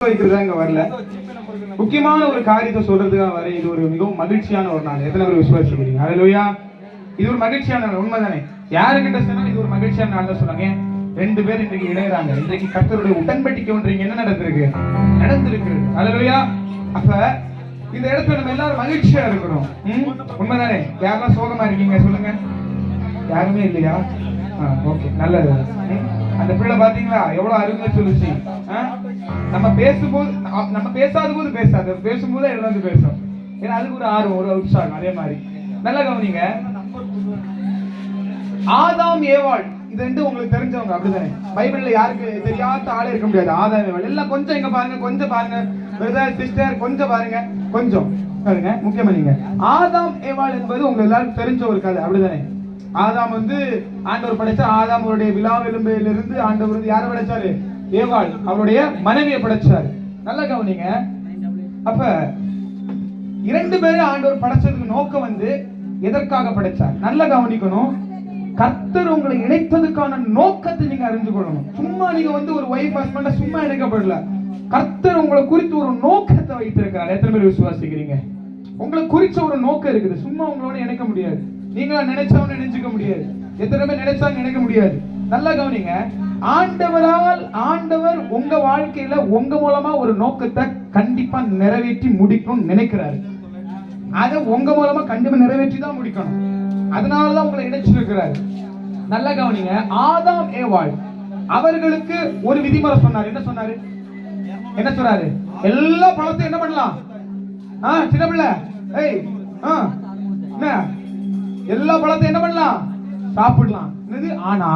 வைக்கிறதா வரல. முக்கியமான ஒரு காரியத்தை சொல்றதுக்காக வர. இது ஒரு மிகவும் மகிழ்ச்சியான ஒரு நாள். எத்தனை பேர் விசுவாசிக்கிறீங்க? ஹல்லேலூயா. இது ஒரு மகிழ்ச்சியான நாள். உண்மைதானே? யாருக்கிட்ட சொன்னாலும் இது ஒரு மகிழ்ச்சியான நாள் தான் சொன்னாங்க. ரெண்டு பேர் இன்றைக்கு இணையறாங்க. இன்றைக்கு கர்த்தருடைய உடன்படிக்கை ஒன்றிங்க என்ன நடந்திருக்கு? ஹல்லேலூயா. அப்ப இந்த இடத்துல நம்ம எல்லாரும் மகிழ்ச்சியா இருக்கணும். உண்மைதானே? யாரெல்லாம் சோகமா இருக்கீங்க சொல்லுங்க. யாருமே இல்லையா? ஓகே, நல்லது. அந்த பிள்ளை பாத்தீங்களா எவ்வளவு அருமையா சொல்லுச்சு. நம்ம பேசும்போது, நம்ம பேசாத போது பேசாது, பேசும்போது எல்லாம் பேசும். ஏன்னா அதுக்கு ஒரு ஆர்வம், ஒரு உற்சாகம். அதே மாதிரி நல்லா கவனிங்க. ஆதாம் ஏவாள் இது ரெண்டு உங்களுக்கு தெரிஞ்சவங்க, அப்படிதானே? பைபிள்ல யாருக்கு தெரியாத ஆளே இருக்க முடியாது. ஆதாம் ஏவாள் எல்லாம் கொஞ்சம் இங்க பாருங்க, கொஞ்சம் பாருங்க பிரதர் சிஸ்டர், கொஞ்சம் பாருங்க, கொஞ்சம் பாருங்க. முக்கியமா நீங்க ஆதாம் ஏவாள் என்பது உங்க எல்லாருக்கும் தெரிஞ்ச ஒரு கதை, அப்படிதானே? ஆதாம் ஆண்டவர் படைச்ச ஆதாமுடைய விலாவெலும்பிலிருந்து ஆண்டவர் யாரை படைச்சாரு? ஏவாள் அவருடைய மனைவியை படைச்சாரு. நல்லா கவனிங்க. அப்ப இரண்டு பேரும் ஆண்டவர் படைச்சதுக்கு நோக்கம் எதற்காக படைச்சார்? நல்லா கவனிக்கணும். கர்த்தர் உங்களை இணைத்ததுக்கான நோக்கத்தை நீங்க அறிந்து கொள்ளணும். சும்மா நீங்க ஒரு வைஃப் ஹஸ்பண்ட சும்மா இணைக்கப்படல. கர்த்தர் உங்களை குறித்து ஒரு நோக்கத்தை வைத்திருக்கிறார். எத்தனை பேர் விசுவாசிக்கிறீங்க? உங்களை குறிச்ச ஒரு நோக்கம் இருக்குது. சும்மா உங்களோட இணைக்க முடியாது. நீங்களா நினைச்சவன நினைச்சுக்க முடியாது. எத்தனை பேர் நினைச்சாங்க நினைக்க முடியாது. நல்லா கவனிங்க. ஆண்டவர் உங்க வாழ்க்கையில உங்க மூலமா ஒரு நோக்கத்தை கண்டிப்பா நிறைவேற்றி முடிக்கணும்னு நினைக்கிறாரு. அதை உங்க மூலமா கண்டிப்பா நிறைவேற்றி தான் முடிக்கணும். அதனாலதான் உங்களை இணைச்சிருக்கிறாரு. நல்லா கவனிங்க. ஆதாம் ஏவாள் அவர்களுக்கு ஒரு விதிமுறை சொன்னார். என்ன சொன்னாரு? என்ன சொன்னாரு? எல்லா பழத்தையும் என்ன பண்ணலாம்? சின்ன பிள்ளை, எல்லா பழத்தையும் என்ன பண்ணலாம்? சாப்பிடலாம். ஆனா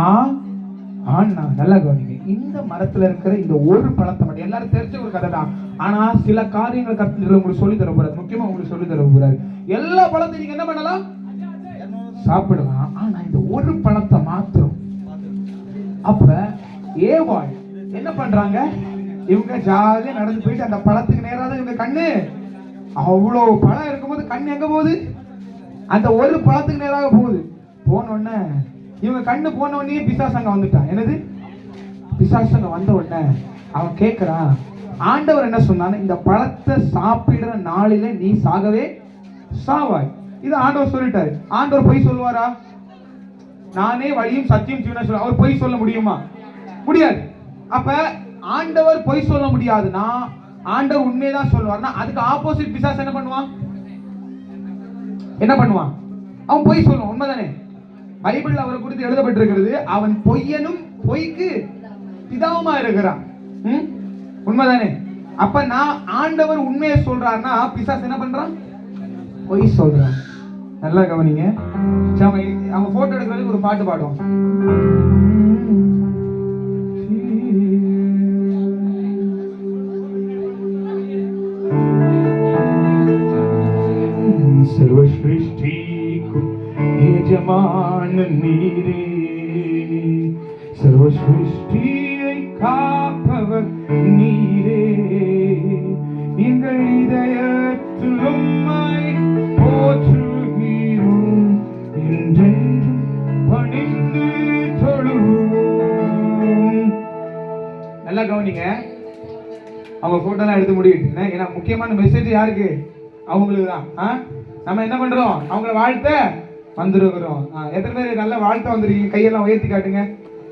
நல்லா கவனிங்க. இந்த மரத்துல இருக்கிற இந்த ஒரு பழத்தை மட்டும், எல்லாரும் தெரிஞ்ச ஒரு கதை தான். ஆனா சில காரியங்கள் கர்த்தர் உங்களுக்கு சொல்லி தர போறாரு. முக்கியமா உங்களுக்கு சொல்லி தர போறாரு. எல்லா பழத்தையும் நீங்க என்ன பண்ணலாம்? சாப்பிடலாம். ஆனா இந்த ஒரு பழத்தை மாத்திரம். அப்ப ஏவாள் என்ன பண்றாங்க? இவங்க ஜாலியா நடந்து போயிட்டு அந்த பழத்துக்கு நேராக இவங்க கண்ணு, அவ்வளவு பழம் இருக்கும்போது கண்ணு எங்க போகுது? அந்த ஒரு பழத்துக்கு நேராக போகுது. போன உடனே இவங்க கண்ணு போன உடனே பிசாசங்க வந்துட்டான். என்னது? பிசாசங்க வந்த உடனே அவன் கேட்கிறான், ஆண்டவர் என்ன சொன்னான்னு, இந்த பழத்தை சாப்பிடுற நாளில நீ சாகவே சாவாய். இது ஆண்டவர் சொல்லிட்டாரு. ஆண்டவர் பொய் சொல்லுவாரா? நானே வழியும் சத்தியம் ஜீவனும் சொல்ல. அவர் பொய் சொல்ல முடியுமா? முடியாது. அப்ப ஆண்டவர் பொய் சொல்ல முடியாதுன்னா ஆண்டவர் உண்மையதான் சொல்லுவார்னா அதுக்கு ஆப்போசிட் பிசாசு என்ன பண்ணுவான்? என்ன பண்ணுவான்? அவன் பொய் சொல்லுவான். உண்மைதானே? பைபிள் அவரை குறித்து எழுதப்பட்டிருக்கிறது, அவன் பொய்யனும் பொய்க்கு பிதாவுமா இருக்கிறான். உண்மைதானே? அப்ப நான் ஆண்டவர் உண்மையை சொல்றாருன்னா பிசாசு என்ன பண்றான்? பொய் சொல்றான். நல்லா கவனிங்க. அவங்க போட்டோ எடுக்கிறதுக்கு ஒரு பாட்டு பாடுவான். सर्व सृष्टि को यजमान नीरे, सर्व सृष्टिயை காப்பவர் நீரே, எங்கள் இதயத்தில் உம்மை போற்றுகிறோம், என்றென்றும் பணிந்து தொழுவோம். நல்லா கவனிங்க. அவங்க போட்டோலாம் எடுத்து முடிக்கிட்டு, ஏன்னா முக்கியமான மெசேஜ் யாருக்கு? அவங்களுக்கு தான். நம்ம என்ன பண்றோம்? அவங்கள வாழ்த்த வந்திருக்கிறோம். எத்தனை பேர் நல்ல வாழ்த்த வந்திருக்கீங்க? கையெல்லாம் உயர்த்தி காட்டுங்க.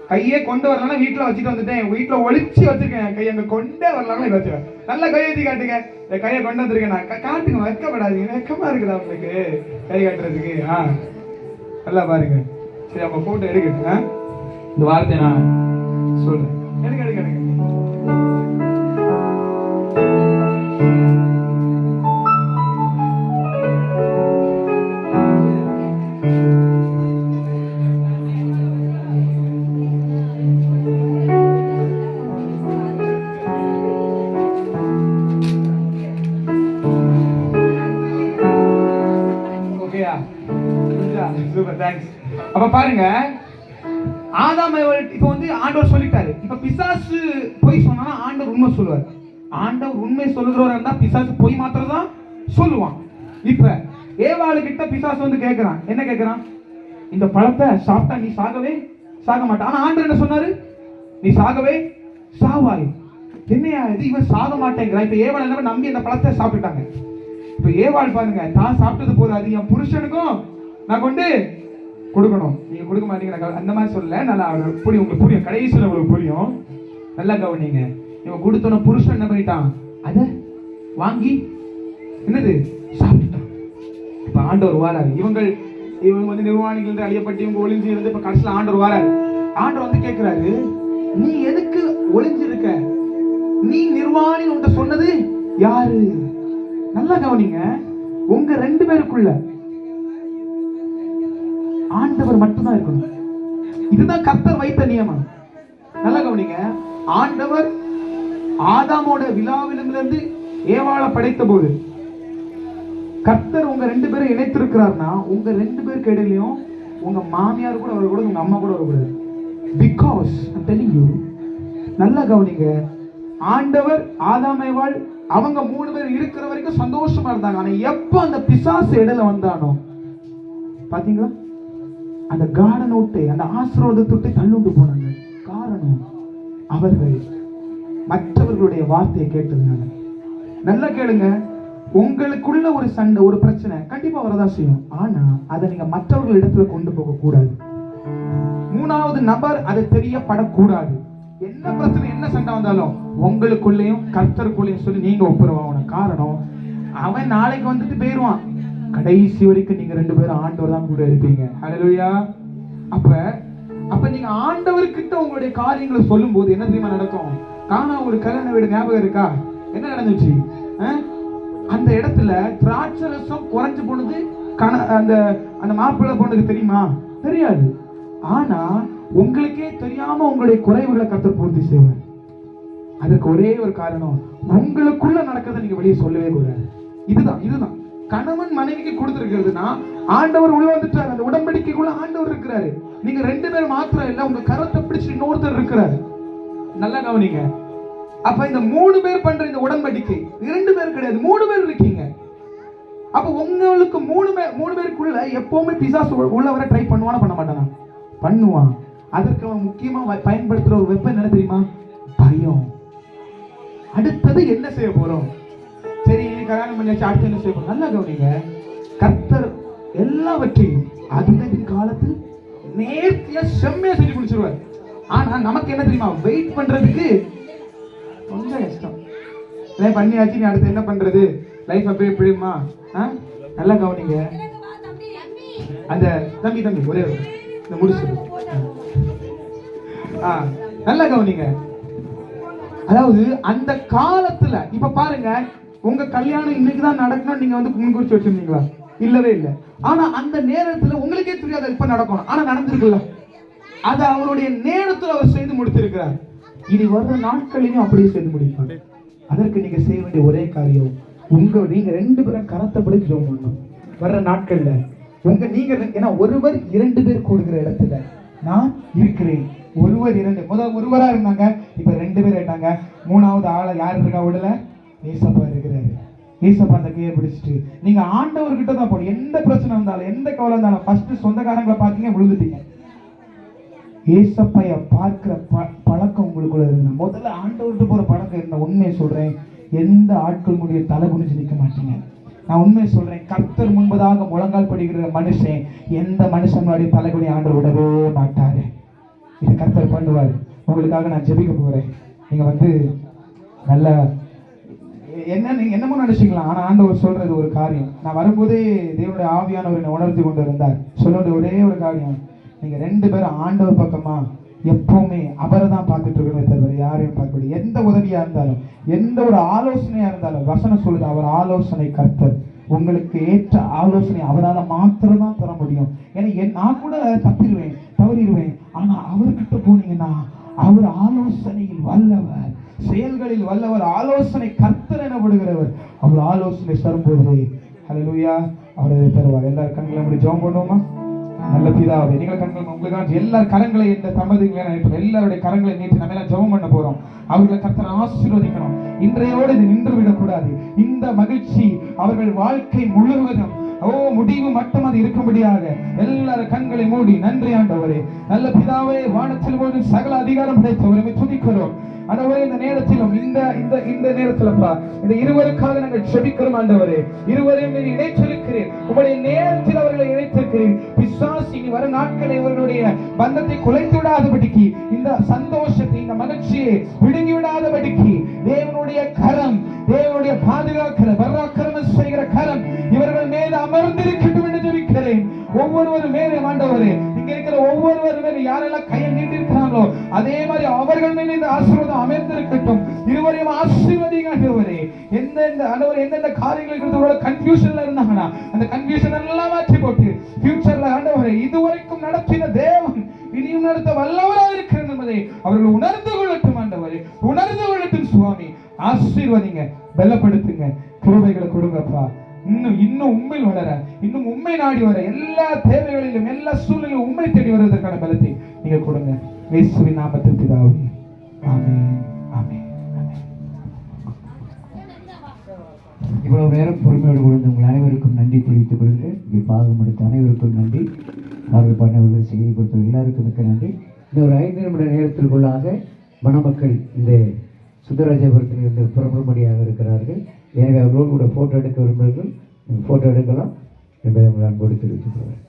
கையே கொண்டு வரலாம், வீட்டுல வச்சுட்டு வந்துட்டேன், வீட்டுல ஒளிச்சு வச்சிருக்கேன். கை அங்க கொண்டே வரலாம் வச்சு நல்லா கையெழுத்தி காட்டுங்க. கையை கொண்டு வந்திருக்கேன் நான். காட்டுங்க, வெக்கப்படாதீங்க. வெக்கமா இருக்குதா உங்களுக்கு கை காட்டுறதுக்கு? நல்லா பாருங்க. சரி, அவங்க போட்டோ எடுக்க. இந்த வார்த்தை நான் சொல்றேன். எடுக்க எடுக்க எடுக்க. அப்ப பாருங்க, ஆதாம் இப்ப ஆண்டவர் சொல்லிட்டாரு. இப்ப பிசாசு பொய் சொன்னா ஆண்டவர் உண்மை சொல்லுவார். ஆண்டவர் உண்மை சொல்லுகிறவரா இருந்தா பிசாசு பொய் மாத்திரம் தான் சொல்லுவான். இப்ப ஏவாளு கிட்ட பிசாசு கேட்கிறான். என்ன கேட்கிறான்? இந்த பழத்தை சாப்பிட்டா நீ சாகவே சாக மாட்ட. ஆனா ஆண்டவர் என்ன சொன்னாரு? நீ சாகவே சாவாய். என்னையா இது, இவன் சாக மாட்டேங்கிறான். இப்ப ஏவாள் என்ன நம்பி அந்த பழத்தை சாப்பிட்டுட்டாங்க. இப்ப ஏவாள் பாருங்க, தான் சாப்பிட்டது போதாது, என் புருஷனுக்கும் நான் கொண்டு கொடுக்கணும். நீங்க கொடுக்க மாட்டீங்க அந்த மாதிரி சொல்ல, நல்லா புரியும், உங்களுக்கு புரியும், கடைசியில் உங்களுக்கு புரியும். நல்லா கவனிங்க. இவன் கொடுத்தோன புருஷன் என்ன பண்ணிட்டான், அத வாங்கி என்னது சாப்பிட்டுட்டான். இப்ப ஆண்டவர் வாராரு. இவங்க வந்து நிர்வாணிகள் அழியப்பட்டு இவங்க ஒளிஞ்சு இருந்து இப்ப கடைசியில் ஆண்டவர் வாராரு. ஆண்டவர் வந்து கேட்கிறாரு, நீ எதுக்கு ஒளிஞ்சிருக்க? நீ நிர்வாணி உன்கிட்ட சொன்னது யாரு? நல்லா கவனிங்க. உங்க ரெண்டு பேருக்குள்ள ஆண்டவர் மட்டும்தான் இருக்கணும். இதுதான் கர்த்தர் வைத்த நியமம். நல்லா கவனிங்க. ஆண்டவர் ஆதாமோட விலாவிலிருந்து ஏவாளை படைத்த போது கர்த்தர் உங்க ரெண்டு பேரும் இணைத்திருக்கிறார்னா, உங்க ரெண்டு பேருக்கு இடையிலையும் உங்க மாமியார் கூட வரக்கூடாது, உங்க அம்மா கூட வரக்கூடாது. பிகாஸ் I'm telling you, நல்லா கவனிங்க. ஆண்டவர் ஆதாம் ஏவாள் அவங்க 3 பேர் இருக்கிற வரைக்கும் சந்தோஷமா இருந்தாங்க. ஆனா எப்ப அந்த பிசாசு இடையில வந்தானோ பாத்தீங்களா, அந்த கார்டன் விட்டு அந்த ஆசீர்வாதத்தை விட்டு தள்ளுண்டு போனாங்க. காரணம், அவர்கள் மற்றவர்களுடைய வார்த்தையை கேட்டதுனால. நல்லா கேளுங்க. உங்களுக்குள்ள ஒரு சண்டை, ஒரு பிரச்சனை கண்டிப்பா வரதான் செய்யும். ஆனா அதை நீங்க மற்றவர்கள் இடத்துல கொண்டு போக கூடாது. 3வது நபர் அதை தெரியப்படக்கூடாது. என்ன பிரச்சனை, என்ன சண்டை வந்தாலும் உங்களுக்குள்ளேயும் கர்த்தருக்குள்ளேயும் சொல்லி நீங்க ஒப்புரவாகணும். காரணம், அவன் நாளைக்கு வந்துட்டு போயிருவான். கடைசி வரைக்கும் நீங்க ரெண்டு பேரும் ஆண்டவர் தான் கூட இருப்பீங்க. ஹல்லேலூயா. அப்ப நீங்க ஆண்டவர்கிட்ட உங்களுடைய காரியங்களை சொல்லும் போது என்ன தெரியுமா நடக்கும்? காணா ஒரு கல்யாண வீடு ஞாபகம் இருக்கா? என்ன நடந்துச்சு? அந்த இடத்துல திராட்சை ரசம் குறைஞ்சு போனது அந்த மாப்பிள்ளை பொண்ணுக்கு தெரியுமா? தெரியாது. ஆனா உங்களுக்கே தெரியாம உங்களுடைய குறைவுகளை கர்த்தர் பூர்த்தி செய்வார். அதுக்கு ஒரே ஒரு காரணம், உங்களுக்குள்ள நடக்கிறத நீங்க வெளியே சொல்லவே கூடாது. இதுதான் கணவன் மனைவிக்கு கொடுத்திருக்கிறதுனா, ஆண்டவர் உள்ள வந்துட்டார். அந்த உடன்படிக்கைக்குள்ள ஆண்டவர் இருக்கிறாரு. நீங்க ரெண்டு பேர் மாத்திரம் இல்ல, உங்க கரத்தை பிடிச்சு இன்னொருத்தர் இருக்கிறாரு. நல்லா கவனிங்க. அப்ப இந்த 3 பேர் பண்ற இந்த உடன்படிக்கை 2 பேர் கிடையாது, 3 பேர் இருக்கீங்க. அப்ப உங்களுக்கு 3 பேருக்குள்ள எப்பவுமே பிசாசு உள்ள வர ட்ரை பண்ணுவானா பண்ண மாட்டானா? பண்ணுவான். அதற்கு அவன் முக்கியமா பயன்படுத்துற ஒரு வெப்பன் என்ன தெரியுமா? பயம். அடுத்தது என்ன செய்ய போறோம்? சரி, கல்யாணம் பண்ணியாச்சு, அடுத்து என்ன செய்ய போறோம்? நல்லா கவனிங்க. கர்த்தர் எல்லாவற்றையும் அதின் காலத்தில் நேர்த்தியா செம்மையா செஞ்சு முடிச்சிருவார். ஆனா நமக்கு என்ன தெரியுமா? வெயிட் பண்றதுக்கு கொஞ்சம் கஷ்டம். பண்ணியாச்சு, நீ அடுத்து என்ன பண்றது? லைஃப் அப்படியே எப்படிமா? நல்லா கவனிங்க. அந்த தம்பி ஒரே இந்த முடிச்சு நல்லா கவனிங்க. அதாவது அந்த காலத்துல இப்ப பாருங்க, உங்க கல்யாணம் இன்னைக்குதான் நடக்கணும் நீங்க வந்து முன்குறிச்சு வச்சிருந்தீங்களா? இல்லவே இல்லை. ஆனா அந்த நேரத்துல உங்களுக்கே தெரியாது இப்ப நடக்கணும், ஆனா நடந்திருக்குல்ல. அது அவருடைய நேரத்துல அவர் செய்து முடித்திருக்கிறார். இனி வர்ற நாட்களையும் அப்படியே செய்து முடிப்பார். அதற்கு நீங்க செய்ய வேண்டிய ஒரே காரியம், நீங்க 2 பேரும் கரத்தை பிடிச்சு ஜெபம் பண்ணணும். வர்ற நாட்கள்ல நீங்க ஏன்னா ஒருவர் 2 பேர் கூடுகிற இடத்துல நான் இருக்கிறேன். ஒருவர் 2 முதல் ஒருவரா இருந்தாங்க, இப்ப 2 பேர் ஆயிட்டாங்க. 3வது ஆளை யார் இருக்கா? உடல ஏசப்பா இருக்கிறாரு. ஏசப்பா அந்த கையை பிடிச்சிட்டு நீங்க ஆண்டவர்கிட்ட தான் போகணும். எந்த பிரச்சனை இருந்தாலும், எந்த கவலை இருந்தாலும் ஃபர்ஸ்ட் சொந்தக்காரங்களை பார்த்தீங்க, விழுந்துட்டீங்க. ஏசப்பைய பார்க்கிற பழக்கம் உங்களுக்குள்ள இருந்தா முதல்ல ஆண்டவர்கிட்ட போற பழக்கம் இருந்தா, உண்மையை சொல்றேன், எந்த ஆட்கள் முடிய தலை குனிஞ்சு நிற்க மாட்டீங்க. நான் உண்மையை சொல்றேன், கர்த்தர் முன்பதாக முழங்கால் படிக்கிற மனுஷன் எந்த மனுஷன் முன்னாடி தலைகுனி ஆண்டவர் விடவே மாட்டாரு. இது கர்த்தர் பண்ணுவாரு. உங்களுக்காக நான் ஜெபிக்க போறேன். நீங்க வந்து நல்ல நீங்க என்னமோ நினைச்சுக்கலாம். ஆனா ஆண்டவர் சொல்றது ஒரு காரியம். நான் வரும்போதே தேவனுடைய ஆவியானவர் என்னை உணர்த்தி கொண்டு இருந்தார். சொல்ல வேண்டிய ஒரே ஒரு காரியம், நீங்க 2 பேரும் ஆண்டவர் பக்கமா எப்பவுமே அவரை தான் பார்த்துட்டு இருக்கணும், தவிர யாரையும் பார்க்கக்கூடாது. எந்த உதவியா இருந்தாலும், எந்த ஒரு ஆலோசனையா இருந்தாலும், வசனம் சொல்லுது, அவர் ஆலோசனை கர்த்தர். உங்களுக்கு ஏற்ற ஆலோசனை அவரால் மாத்திரம் தான் தர முடியும். ஏன்னா நான் கூட தவறிடுவேன். ஆனா அவர்கிட்ட போனீங்கன்னா அவர் ஆலோசனையில் வல்லவர், செயல்களில் வல்லவர், ஆலோசனை கர்த்தர் எனப்படுகிறவர். அவர் ஆலோசனை தரும்போது ஹல்லேலூயா அவரை தருவார். எல்லாரும் கண்களை அப்படி ஜெபம் பண்ணுவோமா? நல்ல பிதாவே, நீங்கள் கண்கள் உங்களுக்காக எல்லார் கரங்களை இந்த தமது எல்லாருடைய கரங்களை நீட்டி நம்ம எல்லாம் ஜெபம் பண்ண போறோம். அவர்களை கர்த்தர் ஆசீர்வதிக்கணும். இன்றையோடு இது நின்று விடக்கூடாது. இந்த மகிழ்ச்சி அவர்கள் வாழ்க்கை முழுவதும் முடிவு மட்டும் அது இருக்கும்படியாக எல்லாரும் கண்களை மூடி, நன்றி ஆண்டவரே, நல்ல பிதாவே, வானத்தில் போது சகல அதிகாரம் படைத்தவரை துதிக்கிறோம். ஆண்டவரே இந்த நேரத்திலும் இந்த இந்த இந்த நேரத்திலப்பா இந்த இருவருக்காக நாங்கள் ஜெபிக்கிறோம் ஆண்டவரே. இருவரையும் நீர் இணைத்திருக்கிறீர், உங்களுடைய நேரத்தில் அவர்களை இணைத்திருக்கிறீர். பிசாசு இனி வரும் நாட்களை இவர்களுடைய பந்தத்தை குலைத்து விடாதபடிக்கு, இந்த சந்தோஷத்தை இந்த மகிழ்ச்சியை விடுங்கி விடாதபடிக்கு தேவனுடைய கரம், தேவனுடைய பாதுகாக்கிற பராக்கிரமம் செய்கிற கரம் இவர்கள் மேல் அமர்ந்திருக்கட்டும் என்று ஜெபிக்கிறேன். ஒவ்வொருவர் மேலும் ஆண்டவரே, இங்க இருக்கிற ஒவ்வொருவர் மேலும் யாரெல்லாம் கையை நீட்டிருக்கிறாங்களோ அதே மாதிரி அவர்கள் மேல் இந்த ஆசீர்வாதம் அமர்ந்திருக்கட்டும். இருவரையும் ஆசீர்வதிங்க ஆண்டவரே. எந்தெந்த காரியங்களை குறித்து கன்ஃபியூஷன்ல இருந்தாங்கன்னா அந்த கன்ஃபியூஷன் எல்லாம் மாற்றி போட்டு ஃபியூச்சர்ல ஆண்டவரே இதுவரைக்கும் நடத்தின தேவன் இனியும் நடத்த வல்லவராக இருக்கிறது என்பதை அவர்கள் உணர்ந்து கொள்ளட்டும் ஆண்டவரே, உணர்ந்து கொள்ளட்டும் சுவாமி. ஆசீர்வதிங்க, பலப்படுத்துங்க, கிருபைகளை கொடுங்கப்பா. இன்னும் உண்மை வளர, இன்னும் உண்மை நாடி வர, எல்லா தேவைகளிலும் எல்லா சூழ்நிலையும் உண்மை தேடி வருவதற்கான பலத்தை நீங்க கொடுங்க. இயேசுவின் நாமத்தில் பிதாவே, ஆமென், ஆமென், ஆமென். இவ்வளவு நேரம் பொறுமையோடு கொடுத்த உங்கள் அனைவருக்கும் நன்றி தெரிவித்துக் கொள்கிறேன். இங்கே பாகம் எடுத்த அனைவருக்கும் நன்றி. பாடல் பாடினவர்கள் செய்தி கொடுத்த எல்லாருக்கும் மிக்க நன்றி. இன்னொரு 5 நிமிட நேரத்திற்குள்ளாக மணமக்கள் இந்த சுந்தரராஜபுரத்தில் இருந்து புறப்படும்படியாக இருக்கிறார்கள். எனவே அவர்களோடு கூட ஃபோட்டோ எடுக்க விரும்புகிறீர்கள், ஃபோட்டோ எடுக்கலாம் என்பதை உங்கள் அன்போடு தெரிவித்துக் கொள்கிறேன்.